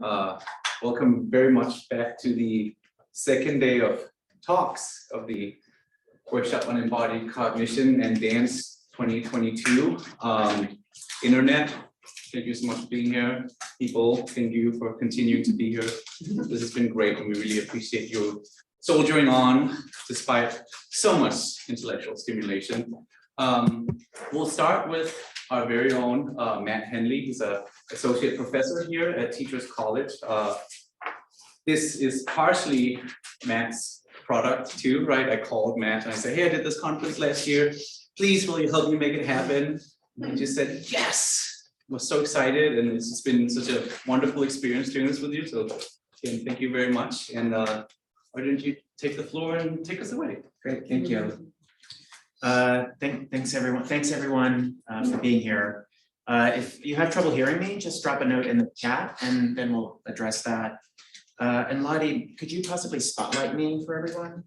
Welcome very much back to the second day of talks of the workshop on embodied cognition and dance 2022. Internet, thank you so much for being here. People, thank you for continuing to be here. This has been great and we really appreciate you soldiering on despite so much intellectual stimulation. We'll start with our very own Matt Henley. He's an associate professor here at Teachers College. This is partially Matt's product too, right? I called Matt and I said, hey, I did this conference last year. Please, will you help me make it happen? And he just said, yes. I was so excited and it's just been such a wonderful experience doing this with you. So again, thank you very much. And why don't you take the floor and take us away? Great, thank you. Thanks everyone for being here. If you have trouble hearing me, just drop a note in the chat and then we'll address that. And Lottie, could you possibly spotlight me for everyone?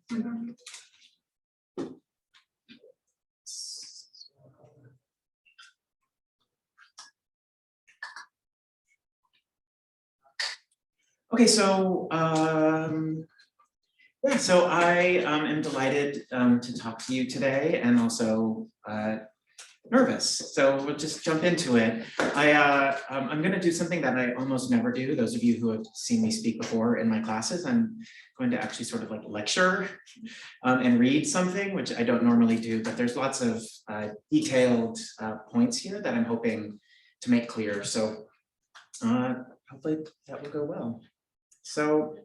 Okay, so yeah, so I am delighted to talk to you today and also nervous. So we'll just jump into it. I'm going to do something that I almost never do. Those of you who have seen me speak before in my classes, I'm going to actually sort of like lecture and read something, which I don't normally do, but there's lots of detailed points here that I'm hoping to make clear. So hopefully that will go well. So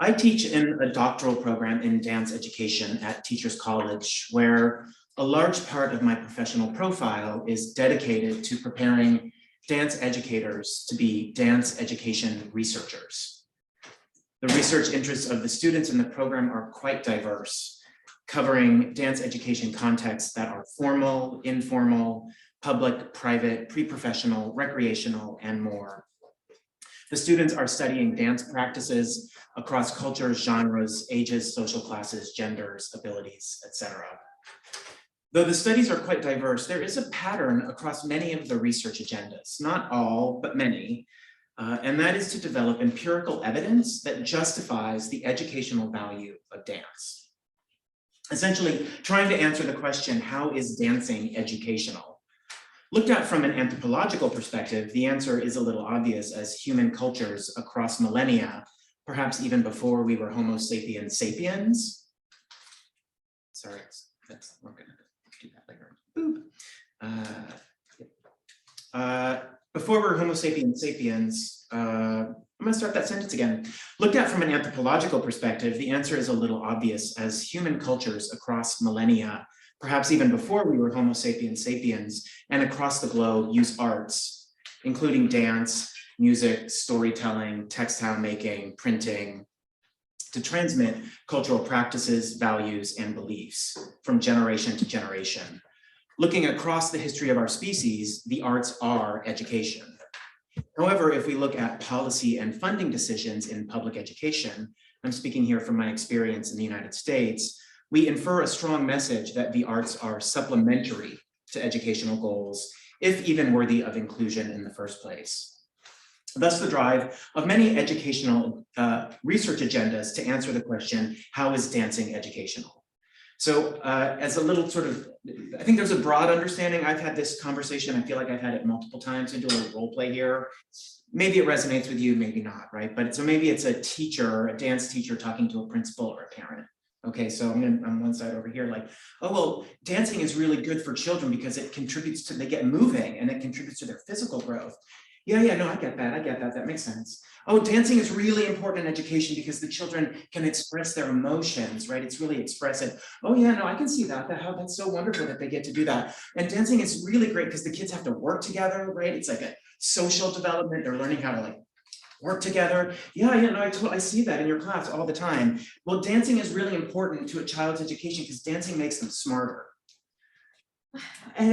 I teach in a doctoral program in dance education at Teachers College, where a large part of my professional profile is dedicated to preparing dance educators to be dance education researchers. The research interests of the students in the program are quite diverse, covering dance education contexts that are formal, informal, public, private, pre-professional, recreational, and more. The students are studying dance practices across cultures, genres, ages, social classes, genders, abilities, etc. Though the studies are quite diverse, there is a pattern across many of the research agendas, not all, but many, and that is to develop empirical evidence that justifies the educational value of dance. Essentially, trying to answer the question, how is dancing educational? Looked at from an anthropological perspective, the answer is a little obvious, as human cultures across millennia, perhaps even before we were Homo sapiens sapiens. Sorry, we're gonna do that later. Boop. Before we were Homo sapiens sapiens, I'm gonna start that sentence again. Looked at from an anthropological perspective, the answer is a little obvious, as human cultures across millennia, perhaps even before we were Homo sapiens sapiens, and across the globe use arts, including dance, music, storytelling, textile making, printing, to transmit cultural practices, values, and beliefs from generation to generation. Looking across the history of our species, the arts are education. However, if we look at policy and funding decisions in public education, I'm speaking here from my experience in the United States, we infer a strong message that the arts are supplementary to educational goals, if even worthy of inclusion in the first place. Thus, the drive of many educational research agendas to answer the question, how is dancing educational? So as a little sort of, I think there's a broad understanding. I've had this conversation, I feel like I've had it multiple times. I do a little role play here. Maybe it resonates with you, maybe not, right? But so maybe it's a teacher, a dance teacher talking to a principal or a parent. Okay, so I'm on one side over here like, oh, well, dancing is really good for children because it contributes to, they get moving and it contributes to their physical growth. Yeah, no, I get that, that makes sense. Oh, dancing is really important in education because the children can express their emotions, right? It's really expressive. Oh yeah, no, I can see that, that's so wonderful that they get to do that. And dancing is really great because the kids have to work together, right? It's like a social development, they're learning how to like work together. Yeah, no, I see that in your class all the time. Well, dancing is really important to a child's education because dancing makes them smarter. Could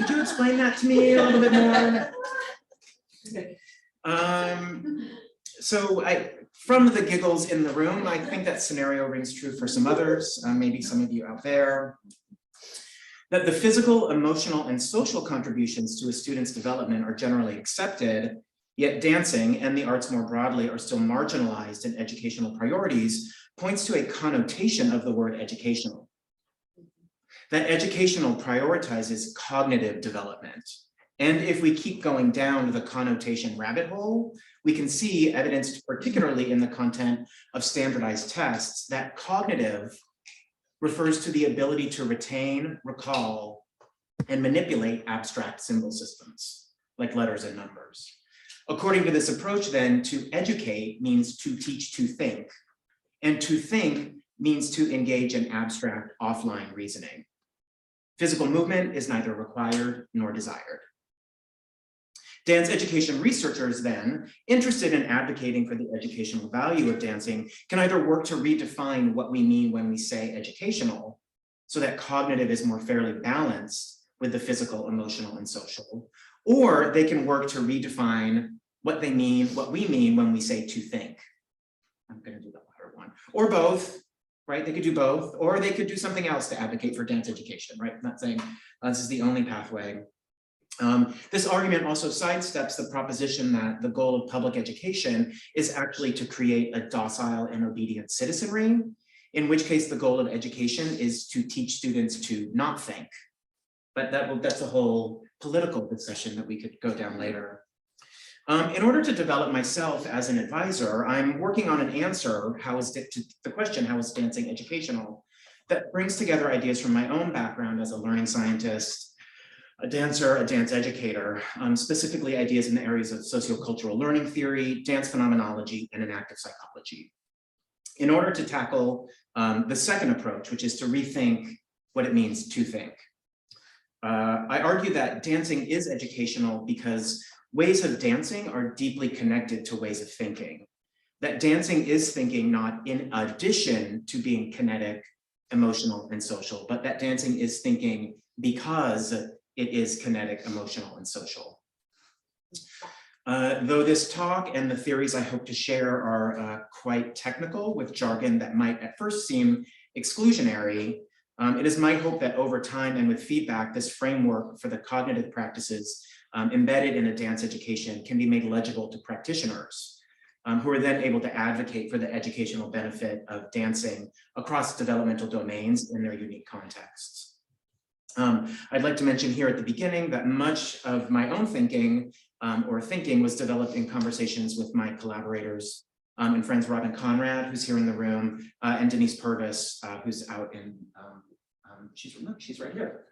you explain that to me a little bit more? So from the giggles in the room, I think that scenario rings true for some others, maybe some of you out there. That the physical, emotional, and social contributions to a student's development are generally accepted, yet dancing and the arts more broadly are still marginalized in educational priorities, points to a connotation of the word educational. That educational prioritizes cognitive development. And if we keep going down the connotation rabbit hole, we can see evidenced particularly in the content of standardized tests that cognitive refers to the ability to retain, recall, and manipulate abstract symbol systems, like letters and numbers. According to this approach, then, to educate means to teach to think, and to think means to engage in abstract offline reasoning. Physical movement is neither required nor desired. Dance education researchers, then, interested in advocating for the educational value of dancing, can either work to redefine what we mean when we say educational, so that cognitive is more fairly balanced with the physical, emotional, and social, or they can work to redefine what we mean when we say to think. I'm going to do the latter one, or both, right? They could do both, or they could do something else to advocate for dance education, right? I'm not saying this is the only pathway. This argument also sidesteps the proposition that the goal of public education is actually to create a docile and obedient citizenry, in which case the goal of education is to teach students to not think. But that's a whole political discussion that we could go down later. In order to develop myself as an advisor, I'm working on an answer to the question, how is dancing educational? That brings together ideas from my own background as a learning scientist, a dancer, a dance educator, specifically ideas in the areas of sociocultural learning theory, dance phenomenology, and enactive psychology. In order to tackle the second approach, which is to rethink what it means to think. I argue that dancing is educational because ways of dancing are deeply connected to ways of thinking. That dancing is thinking not in addition to being kinetic, emotional, and social, but that dancing is thinking because it is kinetic, emotional, and social. Though this talk and the theories I hope to share are quite technical with jargon that might at first seem exclusionary, it is my hope that over time and with feedback, this framework for the cognitive practices embedded in a dance education can be made legible to practitioners who are then able to advocate for the educational benefit of dancing across developmental domains in their unique contexts. I'd like to mention here at the beginning that much of my own thinking was developed in conversations with my collaborators and friends, Robin Conrad, who's here in the room, and Denise Purvis, who's out in, she's right here.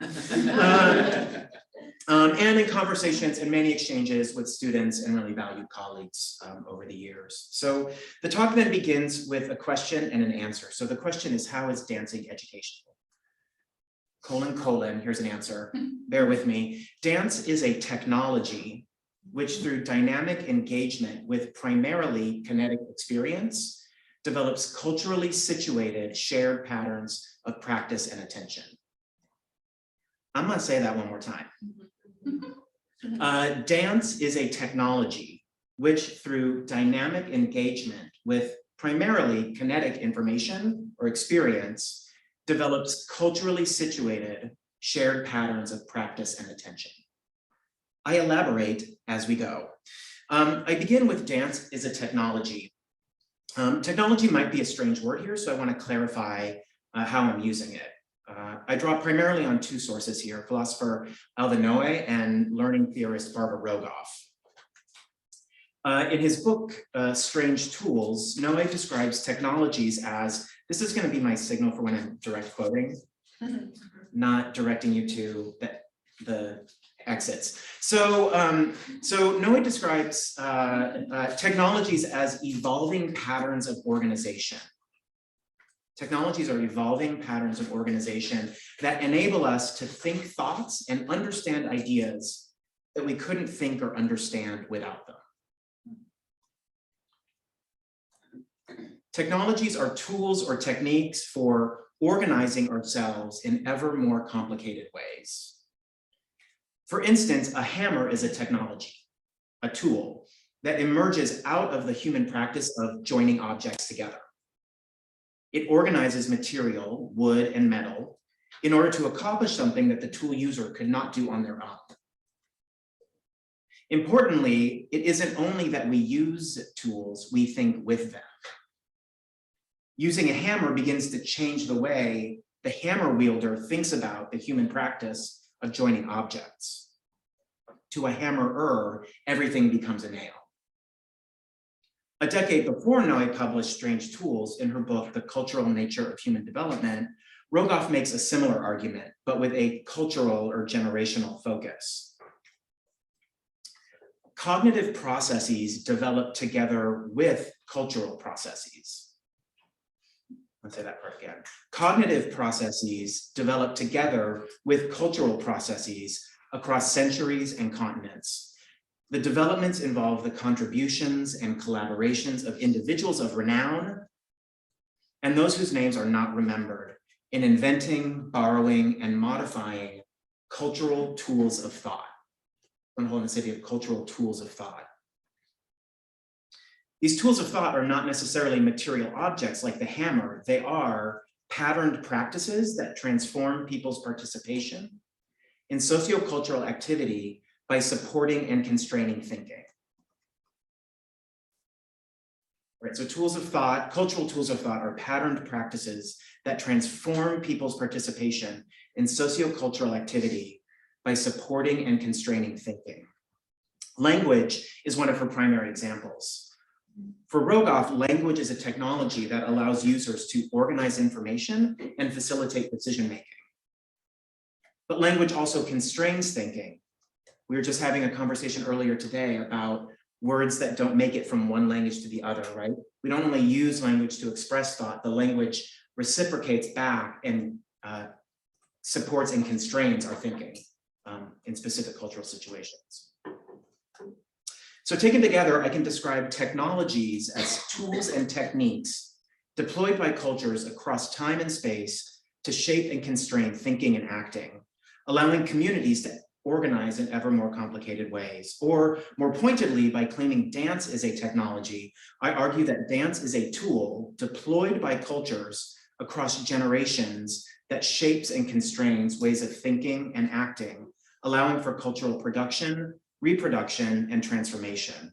And in conversations and many exchanges with students and really valued colleagues over the years. So the talk then begins with a question and an answer. So the question is, how is dancing educational? : here's an answer, bear with me. Dance is a technology which through dynamic engagement with primarily kinetic experience develops culturally situated shared patterns of practice and attention. I'm gonna say that one more time. Dance is a technology which through dynamic engagement with primarily kinetic information or experience develops culturally situated shared patterns of practice and attention. I elaborate as we go. I begin with dance is a technology. Technology might be a strange word here, so I want to clarify how I'm using it. I draw primarily on two sources here, philosopher Alvin Noe and learning theorist Barbara Rogoff. In his book, Strange Tools, Noe describes technologies as, this is going to be my signal for when I'm direct quoting, not directing you to the exits. So Noe describes technologies as evolving patterns of organization. Technologies are evolving patterns of organization that enable us to think thoughts and understand ideas that we couldn't think or understand without them. Technologies are tools or techniques for organizing ourselves in ever more complicated ways. For instance, a hammer is a technology, a tool that emerges out of the human practice of joining objects together. It organizes material, wood and metal, in order to accomplish something that the tool user could not do on their own. Importantly, it isn't only that we use tools, we think with them. Using a hammer begins to change the way the hammer wielder thinks about the human practice of joining objects. To a hammerer, everything becomes a nail. A decade before Noe published Strange Tools in her book, The Cultural Nature of Human Development, Rogoff makes a similar argument, but with a cultural or generational focus. Cognitive processes develop together with cultural processes. Let's say that part again. Cognitive processes develop together with cultural processes across centuries and continents. The developments involve the contributions and collaborations of individuals of renown and those whose names are not remembered in inventing, borrowing, and modifying cultural tools of thought. I'm holding the city of cultural tools of thought. These tools of thought are not necessarily material objects like the hammer. They are patterned practices that transform people's participation in sociocultural activity by supporting and constraining thinking. Right, so tools of thought, cultural tools of thought are patterned practices that transform people's participation in sociocultural activity by supporting and constraining thinking. Language is one of her primary examples. For Rogoff, language is a technology that allows users to organize information and facilitate decision-making. But language also constrains thinking. We were just having a conversation earlier today about words that don't make it from one language to the other, right? We don't only use language to express thought, the language reciprocates back and supports and constrains our thinking in specific cultural situations. So taken together, I can describe technologies as tools and techniques deployed by cultures across time and space to shape and constrain thinking and acting, allowing communities to organize in ever more complicated ways. Or more pointedly, by claiming dance is a technology, I argue that dance is a tool deployed by cultures across generations that shapes and constrains ways of thinking and acting, allowing for cultural production, reproduction, and transformation.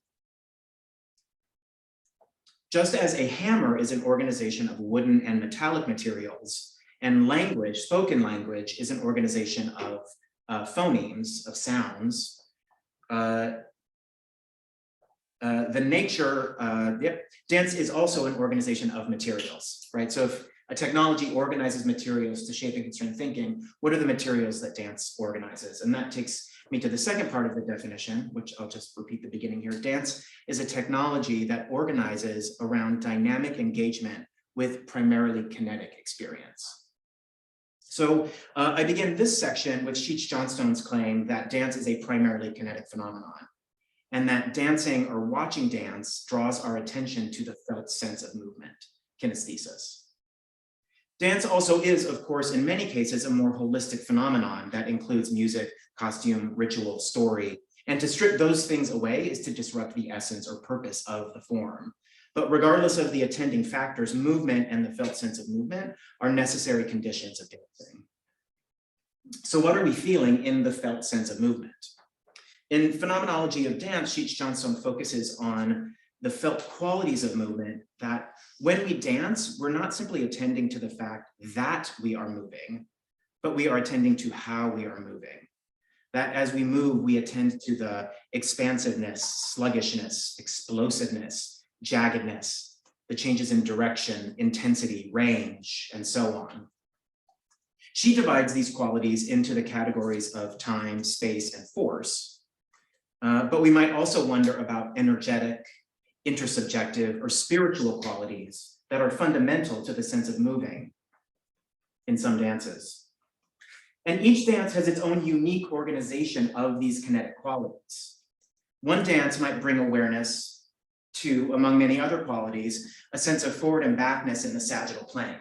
Just as a hammer is an organization of wooden and metallic materials, and language, spoken language, is an organization of phonemes, of sounds, dance is also an organization of materials, right? So if a technology organizes materials to shape and constrain thinking, what are the materials that dance organizes? And that takes me to the second part of the definition, which I'll just repeat the beginning here. Dance is a technology that organizes around dynamic engagement with primarily kinetic experience. So I begin this section with Cheech Johnstone's claim that dance is a primarily kinetic phenomenon, and that dancing or watching dance draws our attention to the felt sense of movement, kinesthesis. Dance also is, of course, in many cases, a more holistic phenomenon that includes music, costume, ritual, story, and to strip those things away is to disrupt the essence or purpose of the form. But regardless of the attending factors, movement and the felt sense of movement are necessary conditions of dancing. So what are we feeling in the felt sense of movement? In Phenomenology of Dance, Cheech Johnstone focuses on the felt qualities of movement, that when we dance, we're not simply attending to the fact that we are moving, but we are attending to how we are moving. That as we move, we attend to the expansiveness, sluggishness, explosiveness, jaggedness, the changes in direction, intensity, range, and so on. She divides these qualities into the categories of time, space, and force. But we might also wonder about energetic, intersubjective, or spiritual qualities that are fundamental to the sense of moving in some dances. And each dance has its own unique organization of these kinetic qualities. One dance might bring awareness to, among many other qualities, a sense of forward and backness in the sagittal plane,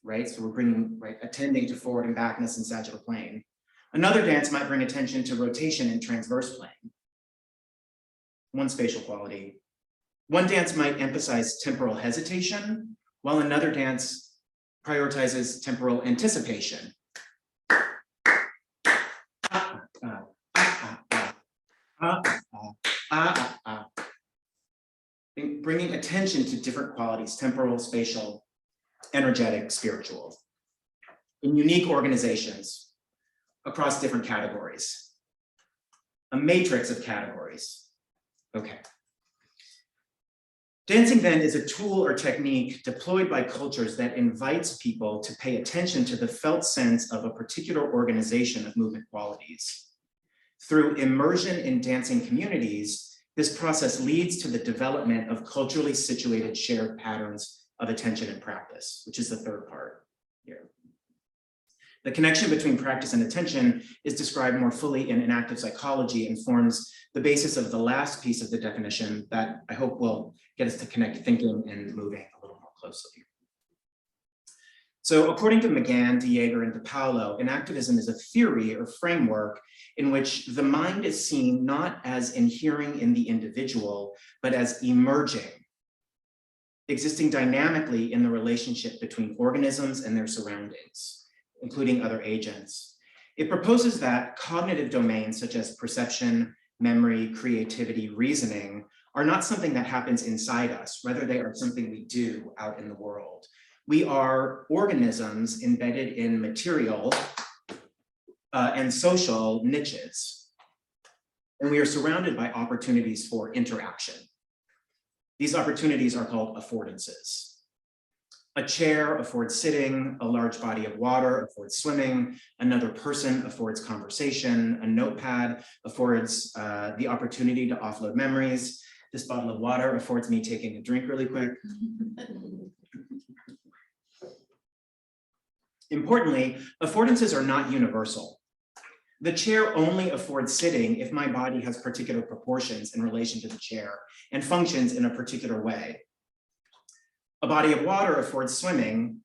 right? So we're bringing, right, attending to forward and backness in sagittal plane. Another dance might bring attention to rotation in transverse plane, one spatial quality. One dance might emphasize temporal hesitation, while another dance prioritizes temporal anticipation, Bringing attention to different qualities, temporal, spatial, energetic, spiritual, in unique organizations across different categories. A matrix of categories. Okay. Dancing then is a tool or technique deployed by cultures that invites people to pay attention to the felt sense of a particular organization of movement qualities. Through immersion in dancing communities, this process leads to the development of culturally situated shared patterns of attention and practice, which is the third part here. The connection between practice and attention is described more fully in enactive psychology and forms the basis of the last piece of the definition that I hope will get us to connect thinking and moving a little more closely. So according to McGann, DeJager, and DePaulo, enactivism is a theory or framework in which the mind is seen not as inhering in the individual, but as emerging, existing dynamically in the relationship between organisms and their surroundings, including other agents. It proposes that cognitive domains such as perception, memory, creativity, reasoning are not something that happens inside us, rather they are something we do out in the world. We are organisms embedded in material and social niches, and we are surrounded by opportunities for interaction. These opportunities are called affordances. A chair affords sitting, a large body of water affords swimming, another person affords conversation, a notepad affords the opportunity to offload memories. This bottle of water affords me taking a drink really quick. Importantly, affordances are not universal. The chair only affords sitting if my body has particular proportions in relation to the chair and functions in a particular way. A body of water affords swimming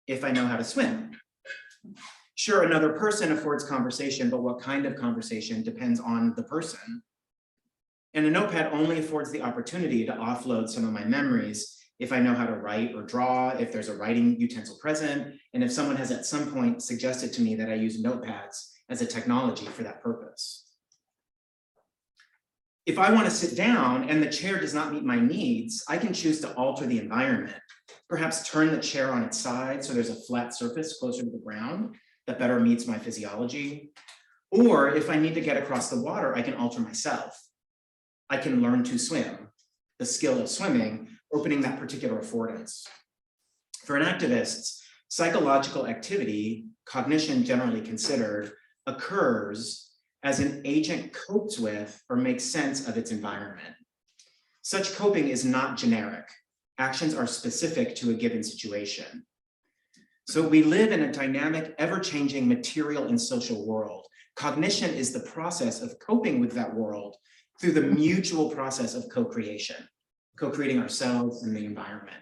if I know how to swim. Sure, another person affords conversation, but what kind of conversation depends on the person. And a notepad only affords the opportunity to offload some of my memories if I know how to write or draw, if there's a writing utensil present, and if someone has at some point suggested to me that I use notepads as a technology for that purpose. If I want to sit down and the chair does not meet my needs, I can choose to alter the environment, perhaps turn the chair on its side so there's a flat surface closer to the ground that better meets my physiology. Or if I need to get across the water, I can alter myself. I can learn to swim, the skill of swimming, opening that particular affordance. For enactivists, psychological activity, cognition generally considered, occurs as an agent copes with or makes sense of its environment. Such coping is not generic. Actions are specific to a given situation. So we live in a dynamic, ever-changing material and social world. Cognition is the process of coping with that world through the mutual process of co-creation, co-creating ourselves and the environment.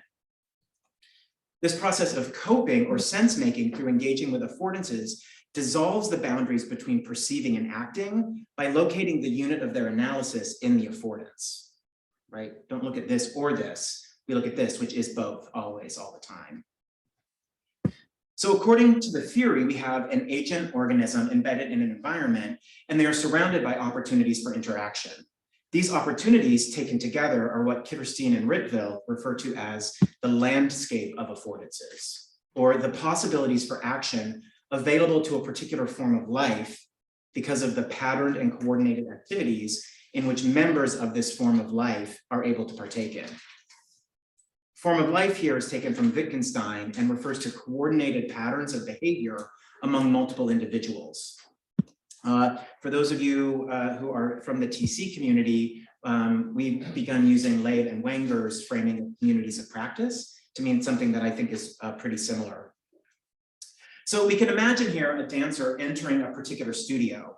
This process of coping or sense-making through engaging with affordances dissolves the boundaries between perceiving and acting by locating the unit of their analysis in the affordance, right? Don't look at this or this. We look at this, which is both, always, all the time. So according to the theory, we have an agent organism embedded in an environment, and they are surrounded by opportunities for interaction. These opportunities taken together are what Kitterstein and Ritville refer to as the landscape of affordances, or the possibilities for action available to a particular form of life because of the patterned and coordinated activities in which members of this form of life are able to partake in. Form of life here is taken from Wittgenstein and refers to coordinated patterns of behavior among multiple individuals. For those of you who are from the TC community, we've begun using Leib and Wenger's framing of communities of practice to mean something that I think is pretty similar. So we can imagine here a dancer entering a particular studio.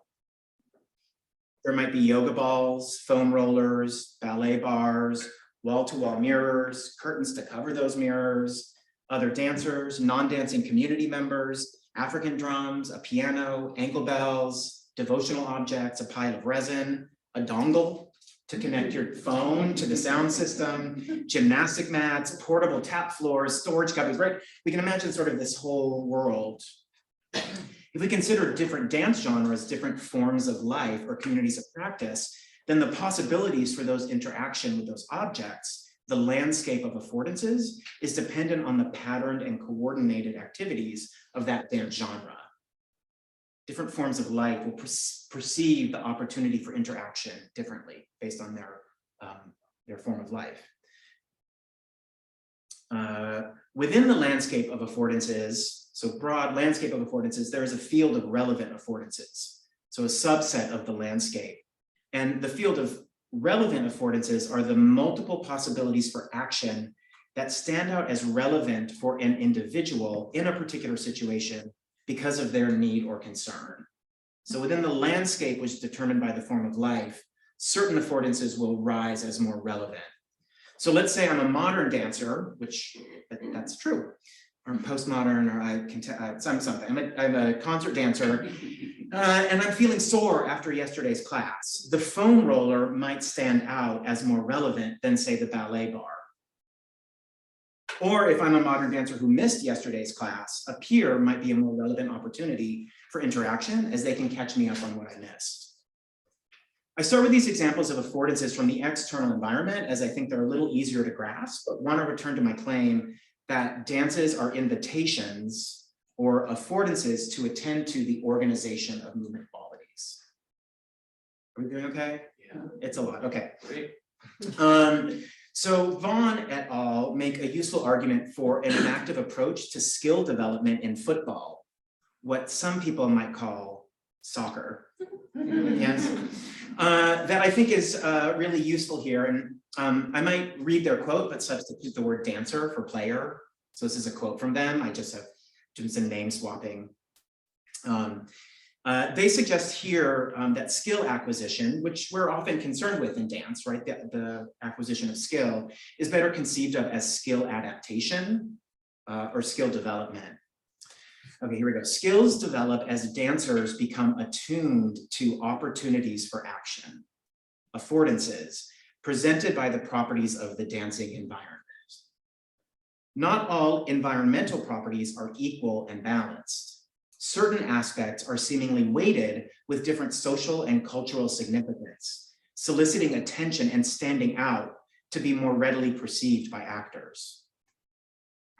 There might be yoga balls, foam rollers, ballet bars, wall-to-wall mirrors, curtains to cover those mirrors, other dancers, non-dancing community members, African drums, a piano, ankle bells, devotional objects, a pile of resin, a dongle to connect your phone to the sound system, gymnastic mats, portable tap floors, storage cubbies, right? We can imagine sort of this whole world. If we consider different dance genres, different forms of life or communities of practice, then the possibilities for those interaction with those objects, the landscape of affordances, is dependent on the patterned and coordinated activities of that dance genre. Different forms of life will perceive the opportunity for interaction differently based on their form of life. Within the landscape of affordances, so broad landscape of affordances, there is a field of relevant affordances, so a subset of the landscape. And the field of relevant affordances are the multiple possibilities for action that stand out as relevant for an individual in a particular situation because of their need or concern. So within the landscape, which is determined by the form of life, certain affordances will rise as more relevant. So let's say I'm a modern dancer, which that's true, or postmodern, or I can I'm something. I'm a concert dancer, and I'm feeling sore after yesterday's class. The foam roller might stand out as more relevant than, say, the ballet bar. Or if I'm a modern dancer who missed yesterday's class, a peer might be a more relevant opportunity for interaction, as they can catch me up on what I missed. I start with these examples of affordances from the external environment, as I think they're a little easier to grasp, but want to return to my claim that dances are invitations or affordances to attend to the organization of movement qualities. Are we doing okay? Yeah. It's a lot, okay. Great. So Vaughn et al. Make a useful argument for an active approach to skill development in football, what some people might call soccer. Yes, that I think is really useful here. And I might read their quote, but substitute the word dancer for player. So this is a quote from them. I just have doing some name swapping. They suggest here that skill acquisition, which we're often concerned with in dance, right? The acquisition of skill is better conceived of as skill adaptation or skill development. Okay, here we go. Skills develop as dancers become attuned to opportunities for action, affordances, presented by the properties of the dancing environment. Not all environmental properties are equal and balanced. Certain aspects are seemingly weighted with different social and cultural significance, soliciting attention and standing out to be more readily perceived by actors.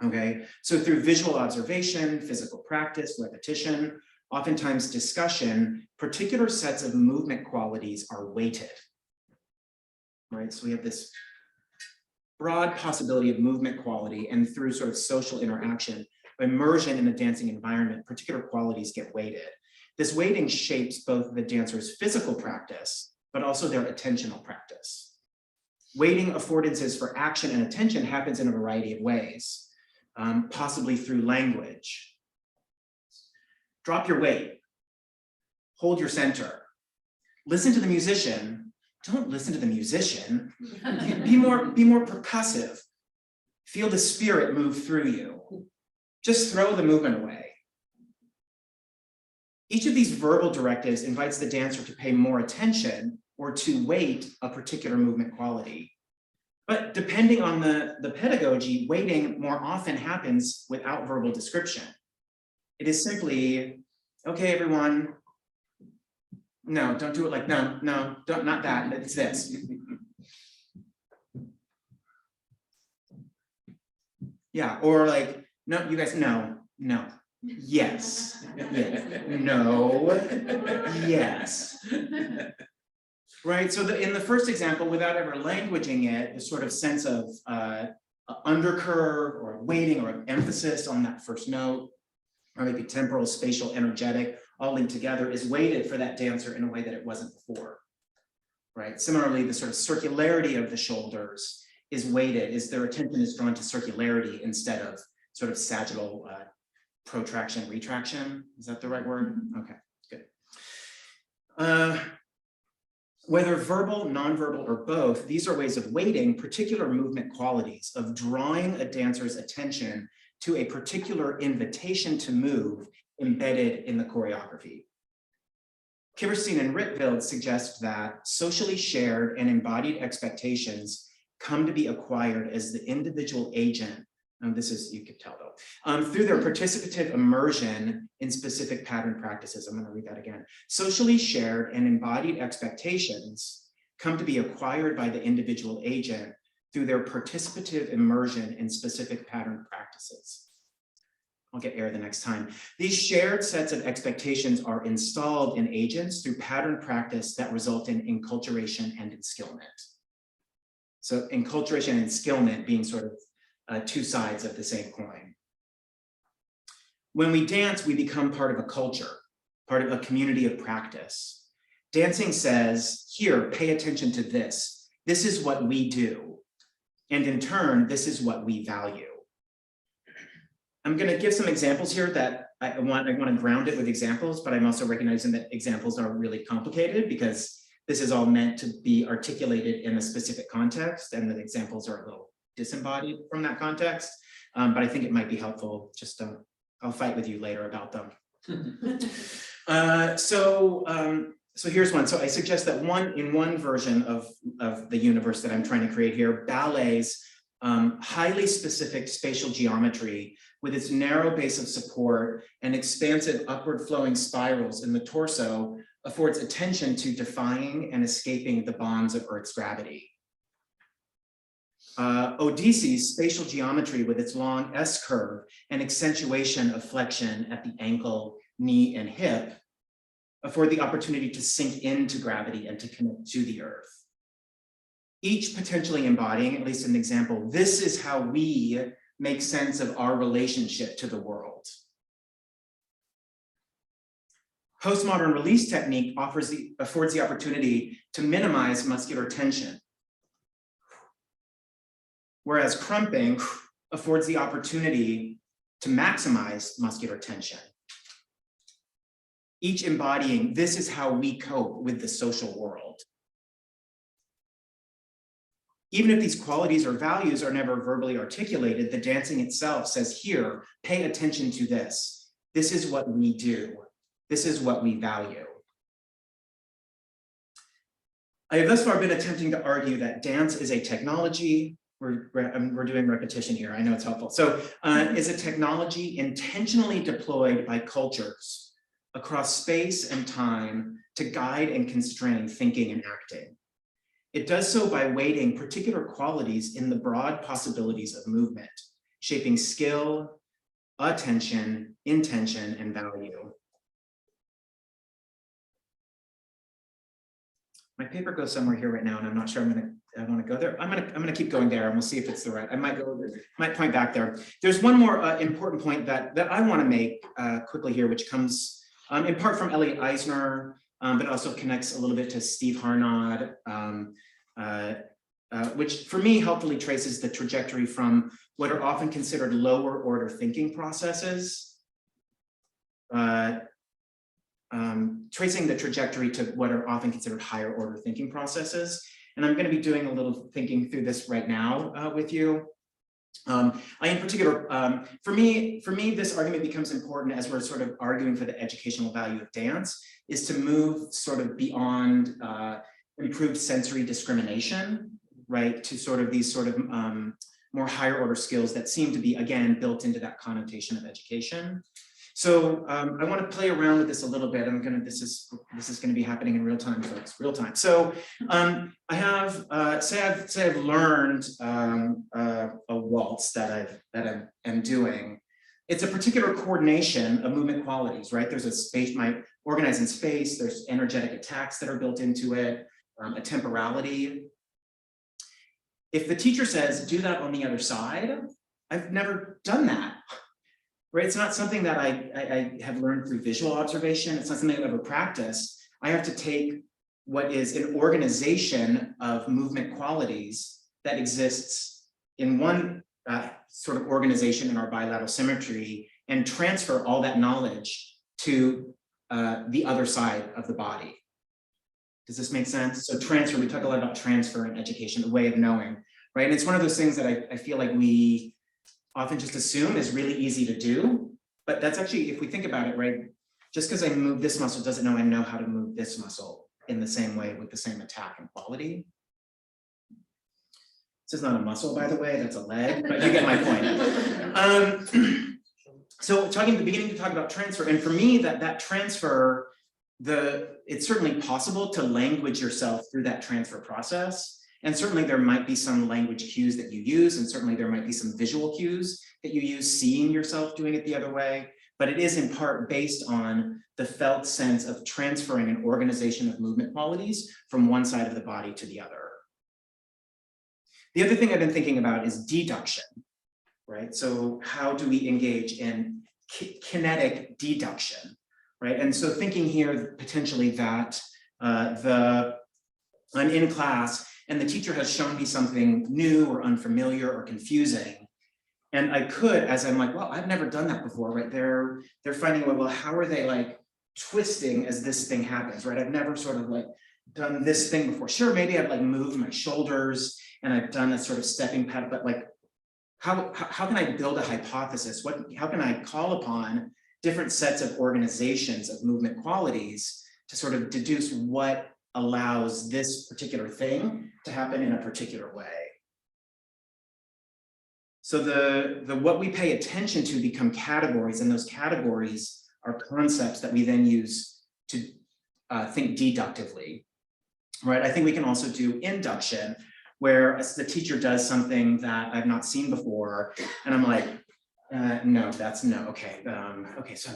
Okay, so through visual observation, physical practice, repetition, oftentimes discussion, particular sets of movement qualities are weighted. Right, so we have this broad possibility of movement quality, and through sort of social interaction, immersion in the dancing environment, particular qualities get weighted. This weighting shapes both the dancer's physical practice, but also their attentional practice. Weighting affordances for action and attention happens in a variety of ways. Possibly through language. Drop your weight, hold your center, listen to the musician. Don't listen to the musician. Be more percussive. Feel the spirit move through you. Just throw the movement away. Each of these verbal directives invites the dancer to pay more attention or to weight a particular movement quality. But depending on the pedagogy, weighting more often happens without verbal description. It is simply, okay, everyone, no, don't do it like, no, don't, not that, it's this. Yeah, or like, no, you guys, no, yes, no, yes. Right, so in the first example, without ever languaging it, the sort of sense of undercurve or weighting or emphasis on that first note, or maybe temporal, spatial, energetic, all linked together, is weighted for that dancer in a way that it wasn't before. Right, similarly, the sort of circularity of the shoulders is weighted, their attention is drawn to circularity instead of sort of sagittal protraction, retraction. Is that the right word? Okay, good. Whether verbal, nonverbal, or both, these are ways of weighting particular movement qualities, of drawing a dancer's attention to a particular invitation to move embedded in the choreography. Kiverstein and Rietveld suggest that socially shared and embodied expectations come to be acquired as the individual agent This is, you could tell though, through their participative immersion in specific pattern practices. I'm going to read that again. Socially shared and embodied expectations come to be acquired by the individual agent through their participative immersion in specific pattern practices. I'll get air the next time. These shared sets of expectations are installed in agents through pattern practice that result in enculturation and enskillment. So enculturation and enskillment being sort of two sides of the same coin. When we dance, we become part of a culture, part of a community of practice. Dancing says, here, pay attention to this. This is what we do. And in turn, this is what we value. I'm going to give some examples here that I want to ground it with examples, but I'm also recognizing that examples are really complicated because this is all meant to be articulated in a specific context, and the examples are a little disembodied from that context, but I think it might be helpful. Just I'll fight with you later about them. So here's one. So I suggest that in one version of the universe that I'm trying to create here, ballet's highly specific spatial geometry with its narrow base of support and expansive upward flowing spirals in the torso affords attention to defying and escaping the bonds of Earth's gravity. Odysseus' spatial geometry with its long S curve and accentuation of flexion at the ankle, knee, and hip afford the opportunity to sink into gravity and to connect to the earth. Each potentially embodying, at least an example, this is how we make sense of our relationship to the world. Postmodern release technique affords the opportunity to minimize muscular tension, whereas crumping affords the opportunity to maximize muscular tension. Each embodying, this is how we cope with the social world. Even if these qualities or values are never verbally articulated, the dancing itself says, here, pay attention to this. This is what we do. This is what we value. I have thus far been attempting to argue that dance is a technology. We're doing repetition here, I know it's helpful. So is a technology intentionally deployed by cultures across space and time to guide and constrain thinking and acting. It does so by weighting particular qualities in the broad possibilities of movement, shaping skill, attention, intention, and value. My paper goes somewhere here right now, and I'm not sure I want to go there. I'm gonna keep going there, and we'll see if it's the right. I might point back there. There's one more important point that I want to make quickly here, which comes in part from Elliot Eisner, but also connects a little bit to Steve Harnad, which for me helpfully traces the trajectory from what are often considered lower order thinking processes, tracing the trajectory to what are often considered higher order thinking processes. And I'm going to be doing a little thinking through this right now with you. In particular, for me, this argument becomes important as we're sort of arguing for the educational value of dance, is to move sort of beyond improved sensory discrimination, right, to sort of these sort of more higher order skills that seem to be, again, built into that connotation of education. So I want to play around with this a little bit. This is going to be happening in real time, folks, real time. So I have say I've learned a waltz that I am doing. It's a particular coordination of movement qualities, right? There's a space, organized in space. There's energetic attacks that are built into it, a temporality. If the teacher says, do that on the other side, I've never done that. Right, it's not something that I have learned through visual observation. It's not something I've ever practiced. I have to take what is an organization of movement qualities that exists in one sort of organization in our bilateral symmetry and transfer all that knowledge to the other side of the body. Does this make sense? So transfer, we talk a lot about transfer in education, the way of knowing, right? And it's one of those things that I feel like we often just assume is really easy to do, but that's actually, if we think about it, right, just because I move this muscle doesn't mean I know how to move this muscle in the same way with the same attack and quality. This is not a muscle, by the way, that's a leg, but you get my point. So talking at the beginning to talk about transfer, and for me, that transfer, it's certainly possible to language yourself through that transfer process. And certainly there might be some language cues that you use, and certainly there might be some visual cues that you use seeing yourself doing it the other way. But it is in part based on the felt sense of transferring an organization of movement qualities from one side of the body to the other. The other thing I've been thinking about is deduction, right? So how do we engage in kinetic deduction, right? And so thinking here potentially that I'm in class and the teacher has shown me something new or unfamiliar or confusing. And I could, as I'm like, well, I've never done that before, right? They're finding, well, how are they like twisting as this thing happens, right? I've never sort of like done this thing before. Sure, maybe I've like moved my shoulders and I've done a sort of stepping pattern, but like, how can I build a hypothesis? How can I call upon different sets of organizations of movement qualities to sort of deduce what allows this particular thing to happen in a particular way? So the what we pay attention to become categories, and those categories are concepts that we then use to think deductively, right? I think we can also do induction, where the teacher does something that I've not seen before, and I'm like, no, that's no, okay, okay, so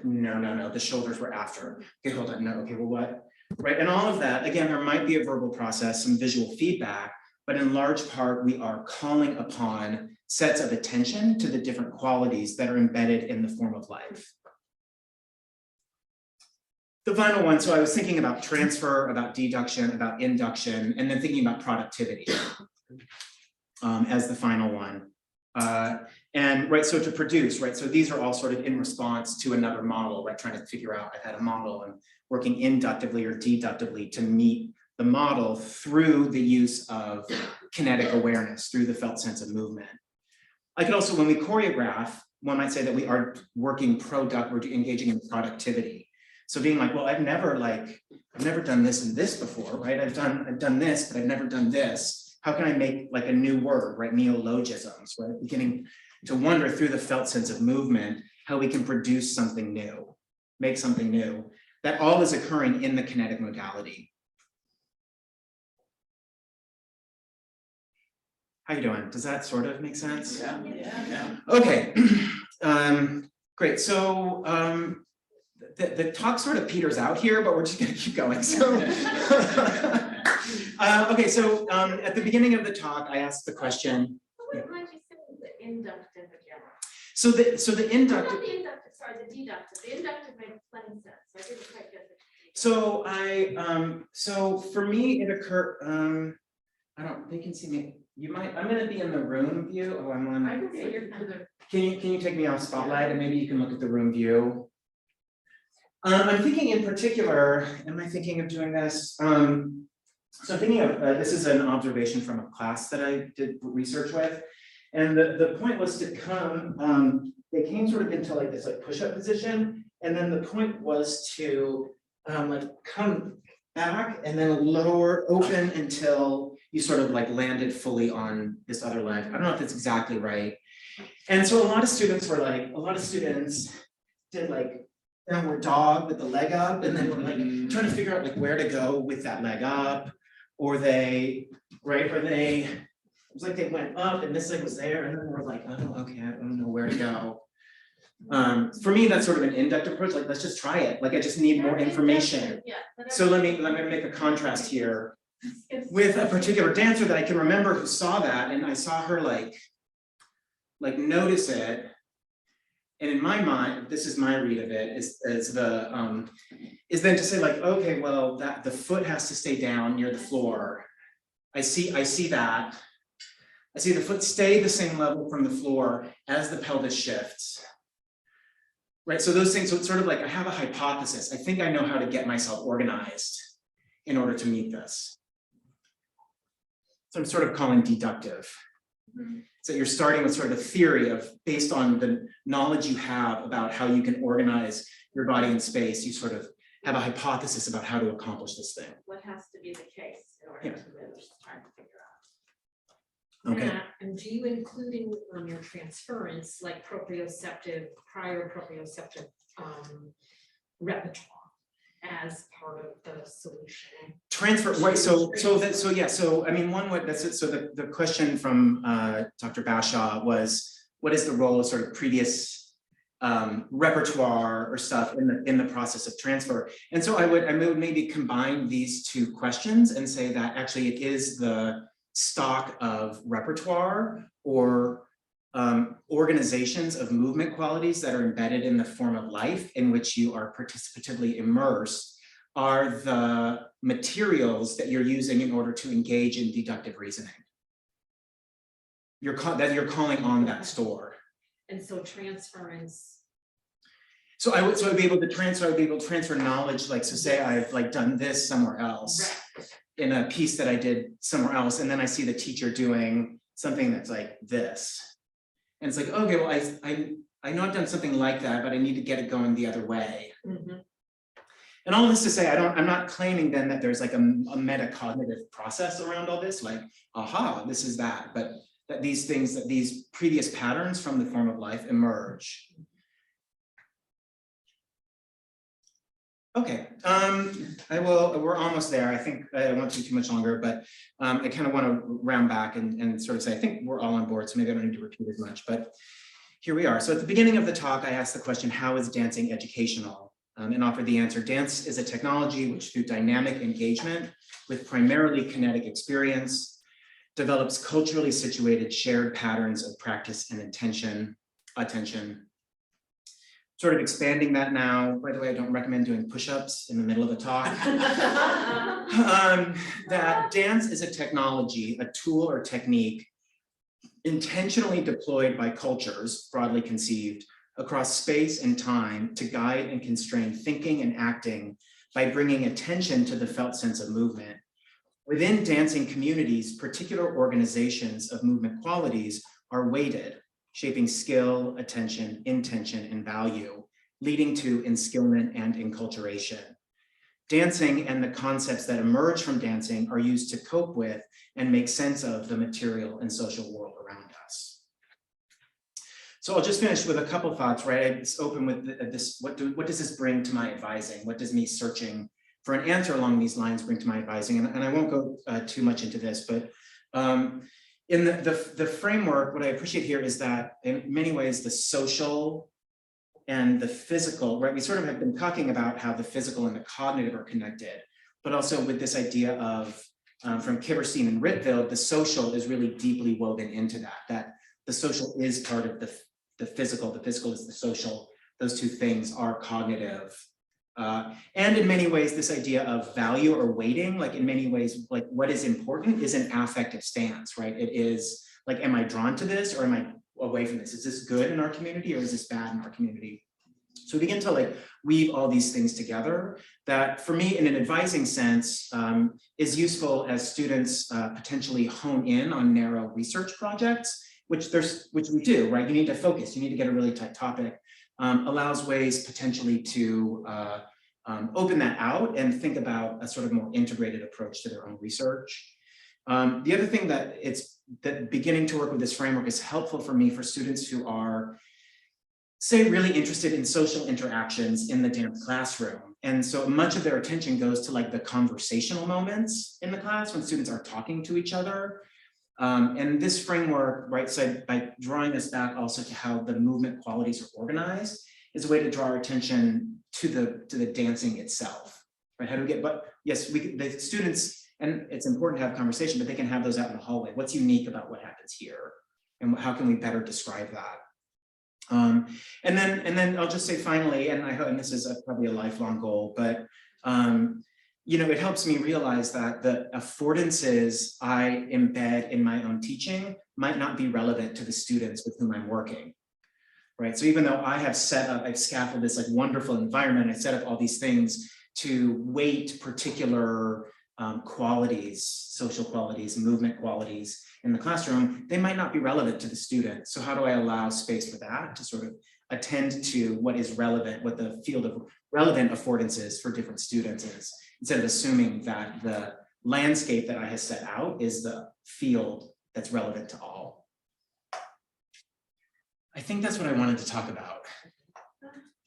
no, the shoulders were after. Okay, hold on, no, okay, well, what? Right, and all of that, again, there might be a verbal process, some visual feedback, but in large part, we are calling upon sets of attention to the different qualities that are embedded in the form of life. The final one, so I was thinking about transfer, about deduction, about induction, and then thinking about productivity as the final one. And right, so to produce, right, so these are all sort of in response to another model, right, trying to figure out, I've had a model and working inductively or deductively to meet the model through the use of kinetic awareness, through the felt sense of movement. I could also, when we choreograph, one might say that we are working we're engaging in productivity. So being like, well, I've never done this and this before, right? I've done this, but I've never done this. How can I make like a new word, right? Neologisms, right? Beginning to wonder through the felt sense of movement, how we can produce something new, make something new. That all is occurring in the kinetic modality. How you doing? Does that sort of make sense? Yeah. Okay. Great. So the talk sort of peters out here, but we're just going to keep going. So, okay. So at the beginning of the talk, I asked the question. What might you say the inductive again? So the inductive. Not the inductive. Sorry, the deductive. The inductive made plenty sense. I didn't quite get it. So so for me, it occurred. I don't. They can see me. You might. I'm going to be in the room view. Oh, I'm on. I can see your further. Can you take me off spotlight and maybe you can look at the room view? I'm thinking in particular. Am I thinking of doing this? So I'm thinking of this is an observation from a class that I did research with, and the point was to come. They came sort of into like this like push-up position, and then the point was to like come back and then lower open until you sort of like landed fully on this other leg. I don't know if that's exactly right. And so a lot of students did like downward dog with the leg up, and then were like trying to figure out like where to go with that leg up, or it was like they went up and this leg was there, and then we're like, oh, okay, I don't know where to go. For me, that's sort of an inductive approach. Like, let's just try it. Like, I just need more information. Yeah, So let me make a contrast here with a particular dancer that I can remember who saw that, and I saw her like notice it. And in my mind, this is my read of it, is then to say like, okay, well, that the foot has to stay down near the floor. I see that. I see the foot stay the same level from the floor as the pelvis shifts. Right, so those things, so it's sort of like I have a hypothesis. I think I know how to get myself organized in order to meet this. So I'm sort of calling deductive. Mm-hmm. So you're starting with sort of a theory of, based on the knowledge you have about how you can organize your body in space, you sort of have a hypothesis about how to accomplish this thing. What has to be the case in order to really try to figure Okay. And do you include in your transference, like prior proprioceptive repertoire as part of the solution? Transfer, right, so I mean, one way, that's it, so the question from Dr. Bashaw was, what is the role of sort of previous repertoire or stuff in the process of transfer? And so I would maybe combine these two questions and say that actually it is the stock of repertoire or organizations of movement qualities that are embedded in the form of life in which you are participatively immersed are the materials that you're using in order to engage in deductive reasoning. You're calling on that store. And so transference. So I would be able to transfer knowledge, like, so say I've like done this somewhere else in a piece that I did somewhere else, and then I see the teacher doing something that's like this. And it's like, okay, well, I know I've done something like that, but I need to get it going the other way. Mm-hmm. And all this to say, I'm not claiming then that there's like a metacognitive process around all this, like, aha, this is that, but that these things, that these previous patterns from the form of life emerge. Okay, we're almost there. I think I won't take too much longer, but I kind of want to round back and sort of say, I think we're all on board, so maybe I don't need to repeat as much, but here we are. So at the beginning of the talk, I asked the question, how is dancing educational? And offered the answer, dance is a technology which through dynamic engagement with primarily kinetic experience, develops culturally situated shared patterns of practice and attention. Sort of expanding that now, by the way, I don't recommend doing push-ups in the middle of a talk. That dance is a technology, a tool or technique intentionally deployed by cultures, broadly conceived, across space and time to guide and constrain thinking and acting by bringing attention to the felt sense of movement. Within dancing communities, particular organizations of movement qualities are weighted, shaping skill, attention, intention, and value, leading to enskillment and enculturation. Dancing and the concepts that emerge from dancing are used to cope with and make sense of the material and social world around us. So I'll just finish with a couple thoughts, right? It's open with this, what does this bring to my advising? What does me searching for an answer along these lines bring to my advising? And I won't go too much into this, but in the framework, what I appreciate here is that in many ways, the social and the physical, right? We sort of have been talking about how the physical and the cognitive are connected, but also with this idea of, from Kiberstein and Rittveld, the social is really deeply woven into that the social is part of the physical is the social. Those two things are cognitive. And in many ways, this idea of value or weighting, like in many ways, like what is important is an affective stance, right? It is like, am I drawn to this or am I away from this? Is this good in our community or is this bad in our community? So we begin to like weave all these things together that for me in an advising sense is useful as students potentially hone in on narrow research projects, which we do, right? You need to focus, you need to get a really tight topic, allows ways potentially to open that out and think about a sort of more integrated approach to their own research. The other thing that beginning to work with this framework is helpful for me for students who are, say, really interested in social interactions in the dance classroom. And so much of their attention goes to like the conversational moments in the class when students are talking to each other. And this framework, right, so by drawing us back also to how the movement qualities are organized, is a way to draw our attention to the dancing itself, right? How do we get, but yes, the students, and it's important to have conversation, but they can have those out in the hallway. What's unique about what happens here? And how can we better describe that? And then I'll just say finally, and I hope, and this is probably a lifelong goal, but you know, it helps me realize that the affordances I embed in my own teaching might not be relevant to the students with whom I'm working, right? So even though I have set up, I've scaffolded this like wonderful environment, I set up all these things to weight particular qualities, social qualities, movement qualities in the classroom, they might not be relevant to the student. So how do I allow space for that to sort of attend to what is relevant, what the field of relevant affordances for different students is, instead of assuming that the landscape that I have set out is the field that's relevant to all. I think that's what I wanted to talk about.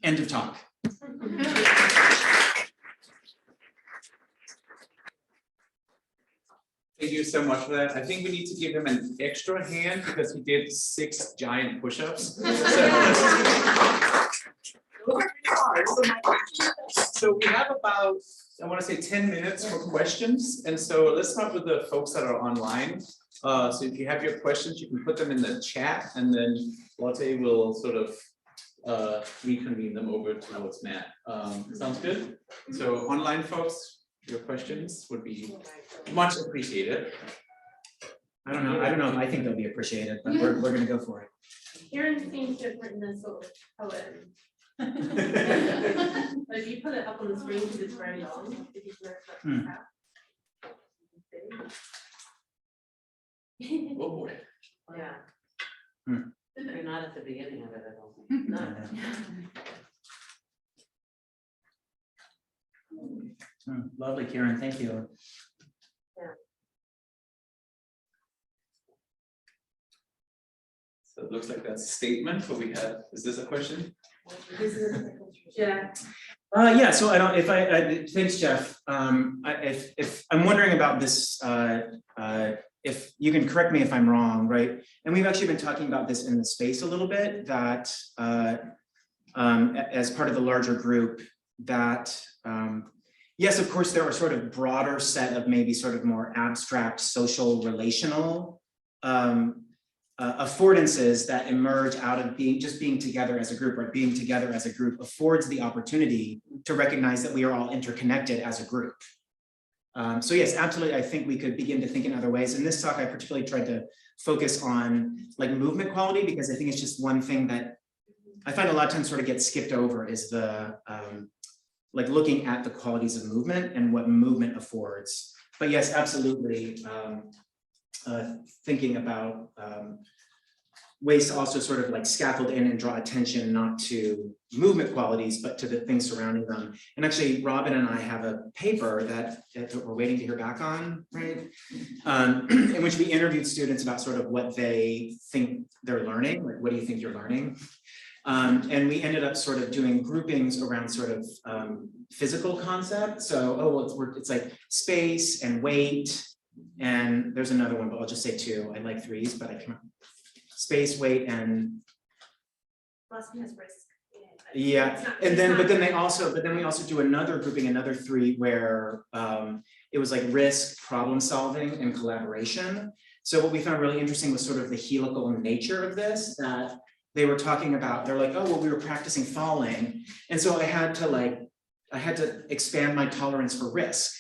End of talk. Thank you so much for that. I think we need to give him an extra hand because he did 6 giant push-ups. So we have about, I want to say 10 minutes for questions. And so let's start with the folks that are online. So if you have your questions, you can put them in the chat and then Lotte will sort of reconvene them over towards Matt. Sounds good? So online folks, your questions would be much appreciated. I don't know if I think they'll be appreciated, but we're gonna go for it. Aaron seems to have written this little poem. But if you put it up on the screen, because it's very long, if you can Oh boy. Yeah. You're not at the beginning of it at all. No. Lovely, Karen, thank you. So it looks like that's a statement, but we have, is this a question? Yeah. Yeah, so I don't, thanks, Jeff. If I'm wondering about this, if you can correct me if I'm wrong, right? And we've actually been talking about this in the space a little bit, that as part of the larger group, that yes, of course, there are sort of broader set of maybe sort of more abstract social relational affordances that emerge out of being together as a group, or being together as a group affords the opportunity to recognize that we are all interconnected as a group. So yes, absolutely, I think we could begin to think in other ways. In this talk, I particularly tried to focus on like movement quality, because I think it's just one thing that I find a lot of times sort of gets skipped over, is the like looking at the qualities of movement and what movement affords. But yes, absolutely, thinking about ways to also sort of like scaffold in and draw attention not to movement qualities, but to the things surrounding them. And actually, Robin and I have a paper that we're waiting to hear back on, right? In which we interviewed students about sort of what they think they're learning, like what do you think you're learning? And we ended up sort of doing groupings around sort of physical concepts. So, oh, well, it's like space and weight, and there's another one, but I'll just say 2. I like 3s, but I can't. Space, weight, and Last one has risk. yeah, and then but then we also do another grouping, another 3, where it was like risk, problem solving, and collaboration. So what we found really interesting was sort of the helical nature of this, that they were talking about. They're like, oh, well, we were practicing falling, and so I had to expand my tolerance for risk.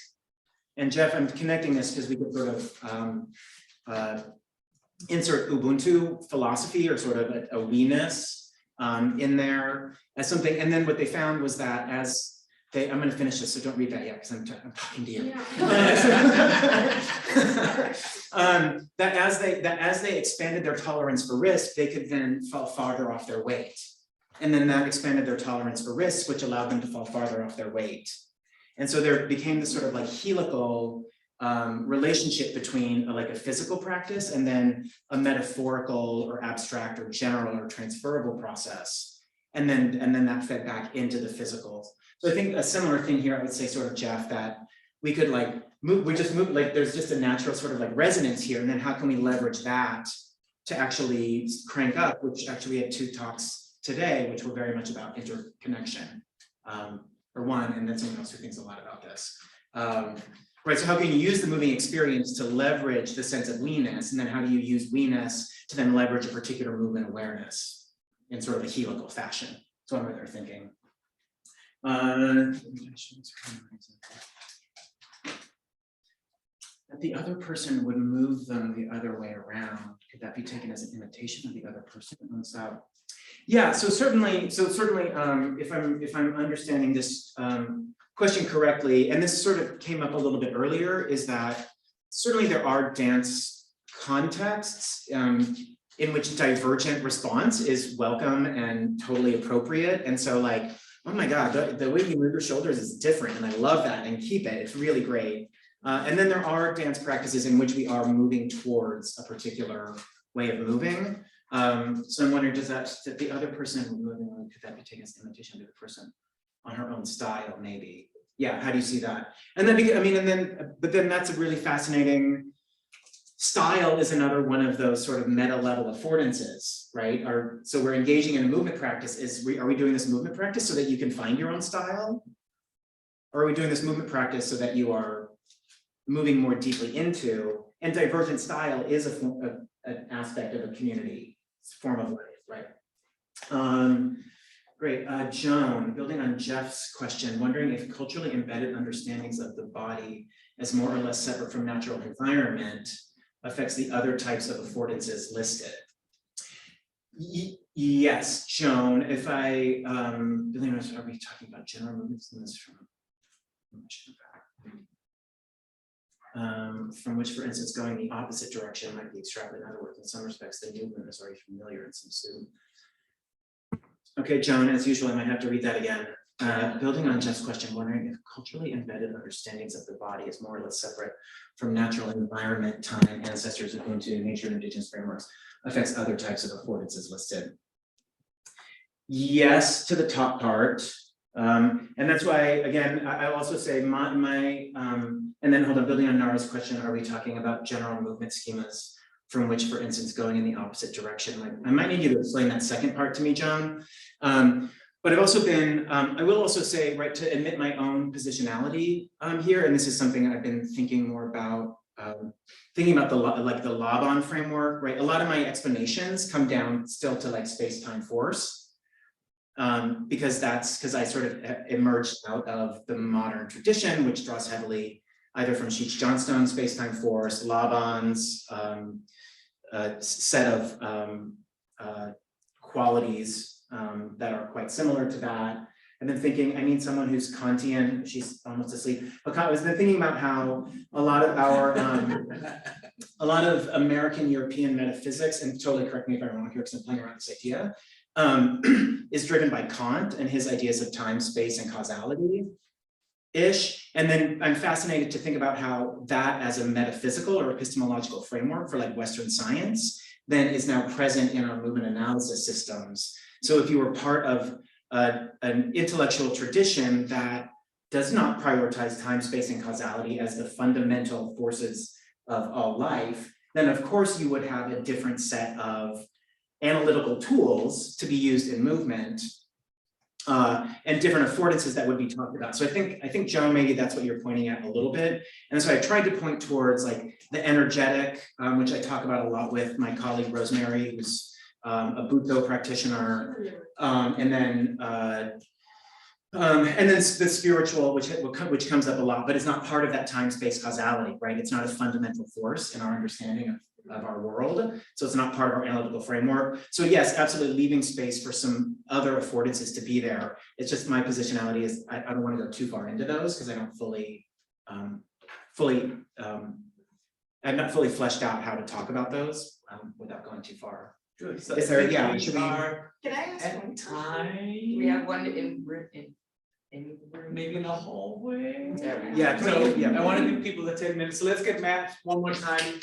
And Jeff, I'm connecting this because we could sort of insert Ubuntu philosophy, or sort of a we-ness in there as something. And then what they found was that as they, I'm going to finish this, so don't read that yet because I'm talking to you. That as they expanded their tolerance for risk, they could then fall farther off their weight. And then that expanded their tolerance for risk, which allowed them to fall farther off their weight. And so there became this sort of like helical relationship between like a physical practice and then a metaphorical or abstract or general or transferable process. And then that fed back into the physical. So I think a similar thing here, I would say sort of, Jeff, that we could like move, like there's just a natural sort of like resonance here. And then how can we leverage that to actually crank up, which actually we had 2 talks today, which were very much about interconnection, or one, and then someone else who thinks a lot about this. Right, so how can you use the moving experience to leverage the sense of we-ness, and then how do you use we-ness to then leverage a particular movement awareness in sort of a helical fashion? So I'm what they're thinking. That the other person would move them the other way around. Could that be taken as an imitation of the other person? So, yeah, so certainly, if I'm understanding this question correctly, and this sort of came up a little bit earlier, is that certainly there are dance contexts in which divergent response is welcome and totally appropriate. And so like, oh my God, the way you move your shoulders is different, and I love that, and keep it, it's really great. And then there are dance practices in which we are moving towards a particular way of moving. So I'm wondering, does that the other person moving on, could that be taken as imitation of the person on her own style, maybe? Yeah, how do you see that? And then, I mean, but then that's a really fascinating. Style is another one of those sort of meta level affordances, right? So we're engaging in a movement practice. Are we doing this movement practice so that you can find your own style? Or are we doing this movement practice so that you are moving more deeply into, and divergent style is an aspect of a community form of life, right? Great, Joan, building on Jeff's question, wondering if culturally embedded understandings of the body as more or less separate from natural environment affects the other types of affordances listed. Yes, Joan, if I, building on, are we talking about general movements in this from which, for instance, going the opposite direction might be extrapolated. In other words, in some respects, the movement is already familiar and subsumed. Okay, Joan, as usual, I might have to read that again. Building on Jeff's question, wondering if culturally embedded understandings of the body is more or less separate from natural environment, time, ancestors, into nature, and indigenous frameworks affects other types of affordances listed. Yes, to the top part. And that's why, again, I'll also say and then hold on, building on Nara's question, are we talking about general movement schemas from which, for instance, going in the opposite direction? Like, I might need you to explain that second part to me, Joan. But I've also been, I will also say, right, to admit my own positionality here, and this is something I've been thinking more about, thinking about the Laban framework, right? A lot of my explanations come down still to like space-time force. Because I sort of emerged out of the modern tradition, which draws heavily either from Cheech Johnstone's space-time force, Laban's set of qualities that are quite similar to that. And then thinking, I mean, someone who's Kantian, she's almost asleep, but I was then thinking about how a lot of our, a lot of American European metaphysics, and totally correct me if I'm wrong here because I'm playing around with this idea, is driven by Kant and his ideas of time, space, and causality-ish. And then I'm fascinated to think about how that as a metaphysical or epistemological framework for like Western science then is now present in our movement analysis systems. So if you were part of an intellectual tradition that does not prioritize time, space, and causality as the fundamental forces of all life, then of course you would have a different set of analytical tools to be used in movement and different affordances that would be talked about. So I think Joan, maybe that's what you're pointing at a little bit. And so I tried to point towards like the energetic, which I talk about a lot with my colleague Rosemary, who's a Buddho practitioner, and then the spiritual, which comes up a lot, but it's not part of that time, space, causality, right? It's not a fundamental force in our understanding of our world. So it's not part of our analytical framework. So yes, absolutely leaving space for some other affordances to be there. It's just my positionality is I don't want to go too far into those because I don't I've not fully fleshed out how to talk about those without going too far. Good. So Is there, yeah, we should we? are Can I ask at one? time. We have one in Maybe in the hallway. There we go. Yeah, So yeah. I want to give people the 10 minutes. So let's get Matt one more time.